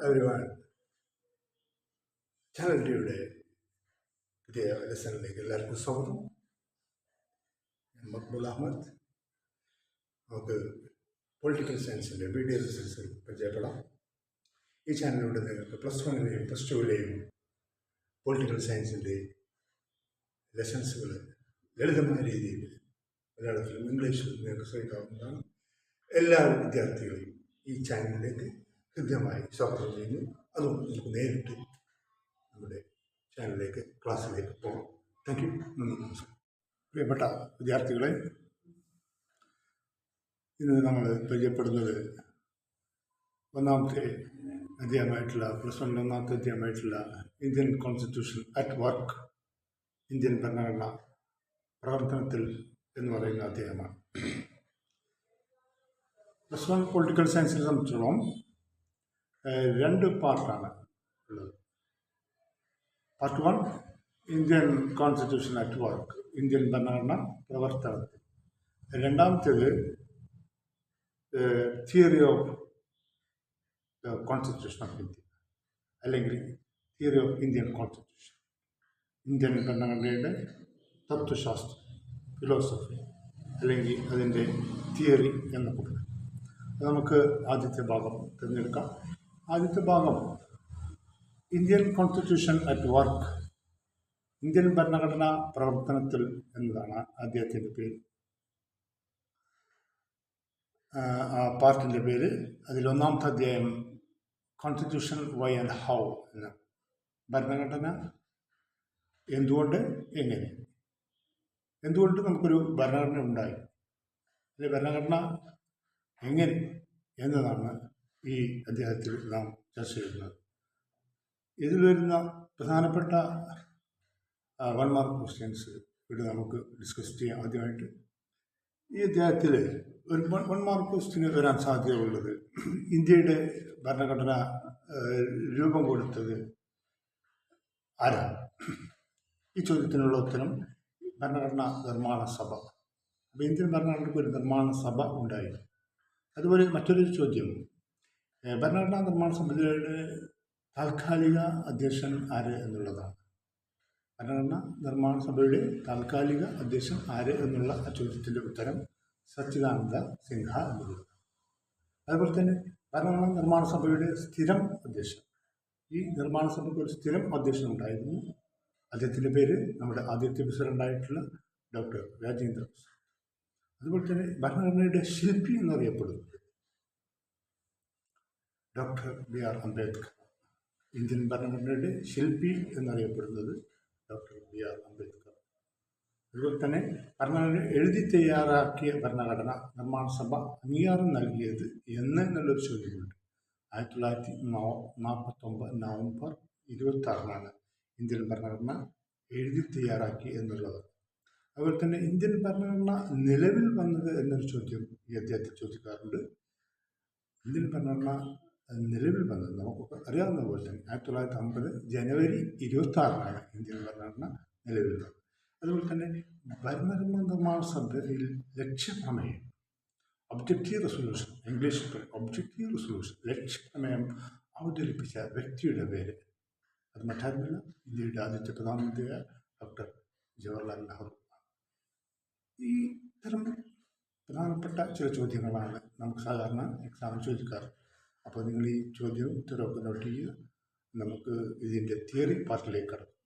everyone. Channel ടിയുടെ പുതിയ ലെസണിലേക്ക് എല്ലാവർക്കും സ്വാഗതം. ഞാൻ മക്ബൂൽ അഹമ്മദ്. നമുക്ക് പൊളിറ്റിക്കൽ സയൻസിൻ്റെ വീഡിയോ റിസൾട്ട്സ് പരിചയപ്പെടാം. ഈ ചാനലിലൂടെ നിങ്ങൾക്ക് +1ലെയും +2ലെയും പൊളിറ്റിക്കൽ സയൻസിൻ്റെ ലെസൺസുകൾ ലളിതമായ രീതിയിൽ മലയാളത്തിലും ഇംഗ്ലീഷിലും നിങ്ങൾക്ക് ശ്രമിക്കാവുന്നതാണ്. എല്ലാ വിദ്യാർത്ഥികളെയും ഈ ചാനലിലേക്ക് ഹൃദ്യമായി സ്വാഗതം ചെയ്യുന്നു. അതുകൊണ്ട് നമുക്ക് നേരിട്ട് നമ്മുടെ ചാനലിലേക്ക് ക്ലാസ്സിലേക്ക് പോകാം. Thank you. നന്ദി, നമസ്കാരം. പ്രിയപ്പെട്ട വിദ്യാർത്ഥികളെ, ഇന്ന് നമ്മൾ പരിചയപ്പെടുന്നത് ഒന്നാമത്തെ അധ്യായമായിട്ടുള്ള +1 ഒന്നാമത്തെ അധ്യായമായിട്ടുള്ള Indian constitution at work, Indian ഭരണഘടന പ്രവർത്തനത്തിൽ എന്ന് പറയുന്ന അധ്യായമാണ്. +1 പൊളിറ്റിക്കൽ സയൻസിനെ സംബന്ധിച്ചോളം 2 പാർട്ടാണ് ഉള്ളത്. Part 1 Indian constitution at work, Indian ഭരണഘടന പ്രവർത്തനത്തിൽ. രണ്ടാമത്തേത് theory of constitution of India, അല്ലെങ്കിൽ theory of Indian constitution, Indian ഭരണഘടനയുടെ തത്വശാസ്ത്രം, ഫിലോസഫി, അല്ലെങ്കിൽ അതിൻ്റെ തിയറി എന്നൊക്കെ പറയും. അത് നമുക്ക് ആദ്യത്തെ ഭാഗം തിരഞ്ഞെടുക്കാം. ആദ്യത്തെ ഭാഗം Indian constitution at work, Indian ഭരണഘടന പ്രവർത്തനത്തിൽ എന്നതാണ് അദ്ദേഹത്തിൻ്റെ പേര്. ആ പാർട്ടിൻ്റെ പേര്. അതിലൊന്നാമത്തെ അധ്യായം കോൺസ്റ്റിറ്റ്യൂഷൻ വൈ ആൻഡ് ഹൗ എന്ന, ഭരണഘടന എന്തുകൊണ്ട്, എങ്ങനെ, എന്തുകൊണ്ട് നമുക്കൊരു ഭരണഘടന ഉണ്ടായി, അല്ലെങ്കിൽ ഭരണഘടന എങ്ങനെ എന്നതാണ് ഈ അധ്യായത്തിൽ നാം ചർച്ച ചെയ്യുന്നത്. ഇതിൽ വരുന്ന പ്രധാനപ്പെട്ട 1 മാർക്ക് ക്വസ്റ്റ്യൻസ് ഇവിടെ നമുക്ക് ഡിസ്കസ് ചെയ്യാം. ആദ്യമായിട്ട് ഈ അധ്യായത്തിൽ ഒരു 1 മാർക്ക് ക്വസ്റ്റ്യന് വരാൻ സാധ്യതയുള്ളത്, ഇന്ത്യയുടെ ഭരണഘടന രൂപം കൊടുത്തത് ആരാണ്? ഈ ചോദ്യത്തിനുള്ള ഉത്തരം ഭരണഘടനാ നിർമ്മാണ സഭ. അപ്പോൾ ഇന്ത്യൻ ഭരണഘടനയ്ക്ക് ഒരു നിർമ്മാണ സഭ ഉണ്ടായി. അതുപോലെ മറ്റൊരു ചോദ്യം, ഭരണഘടനാ നിർമ്മാണ സമിതിയുടെ താൽക്കാലിക അധ്യക്ഷൻ ആര് എന്നുള്ളതാണ്. ഭരണഘടനാ നിർമ്മാണ സഭയുടെ താൽക്കാലിക അധ്യക്ഷൻ ആര് എന്നുള്ള ആ ചോദ്യത്തിൻ്റെ ഉത്തരം സച്ചിദാനന്ദ സിൻഹ എന്നുള്ളത്. അതുപോലെ തന്നെ ഭരണഘടനാ നിർമ്മാണ സഭയുടെ സ്ഥിരം അധ്യക്ഷൻ, ഈ നിർമ്മാണ സഭയ്ക്ക് ഒരു സ്ഥിരം അധ്യക്ഷൻ ഉണ്ടായിരുന്നു. അദ്ദേഹത്തിൻ്റെ പേര് നമ്മുടെ ആദ്യത്തെ പ്രസിഡൻ്റായിട്ടുള്ള ഡോക്ടർ രാജേന്ദ്ര പ്രസാദ്. അതുപോലെ തന്നെ ഭരണഘടനയുടെ ശില്പി എന്നറിയപ്പെടുന്നത് ഡോക്ടർ BR അംബേദ്കർ. ഇന്ത്യൻ ഭരണഘടനയുടെ ശില്പി എന്നറിയപ്പെടുന്നത് ഡോക്ടർ BR അംബേദ്കർ. അതുപോലെ തന്നെ ഭരണഘടന എഴുതി തയ്യാറാക്കിയ ഭരണഘടന നിർമ്മാണ സഭ അംഗീകാരം നൽകിയത് എന്നുള്ളൊരു ചോദ്യമുണ്ട്. 1949 നവംബർ 26 ഇന്ത്യൻ ഭരണഘടന എഴുതി തയ്യാറാക്കി എന്നുള്ളത്. അതുപോലെ തന്നെ ഇന്ത്യൻ ഭരണഘടന നിലവിൽ വന്നത് എന്നൊരു ചോദ്യം ഈ അധ്യായത്തിൽ ചോദിക്കാറുണ്ട്. ഇന്ത്യൻ ഭരണഘടന നിലവിൽ വന്നത് നമുക്കൊക്കെ അറിയാവുന്ന പോലെ തന്നെ 1950 ജനുവരി 26 ഇന്ത്യൻ ഭരണഘടന നിലവിൽ വന്നത്. അതുപോലെ തന്നെ ഭരണഘടനാ നിർമ്മാണ സഭയിൽ ലക്ഷ്യപ്രമേയം, ഒബ്ജക്റ്റീവ് റെസൊല്യൂഷൻ, ഇംഗ്ലീഷിൽ ഒബ്ജക്റ്റീവ് റെസൊല്യൂഷൻ, ലക്ഷ്യപ്രമേയം അവതരിപ്പിച്ച വ്യക്തിയുടെ പേര്, അത് മറ്റാരുമില്ല, ഇന്ത്യയുടെ ആദ്യത്തെ പ്രധാനമന്ത്രിയായ ഡോക്ടർ ജവഹർലാൽ നെഹ്റു. ഈ തരം പ്രധാനപ്പെട്ട ചില ചോദ്യങ്ങളാണ് നമുക്ക് സാധാരണ എക്സാമിൽ ചോദിക്കാറ്. അപ്പോൾ നിങ്ങൾ ഈ ചോദ്യവും ഉത്തരവൊക്കെ നോട്ട് ചെയ്യുക. നമുക്ക് ഇതിൻ്റെ തിയറി പാർട്ടിലേക്ക് കടക്കും.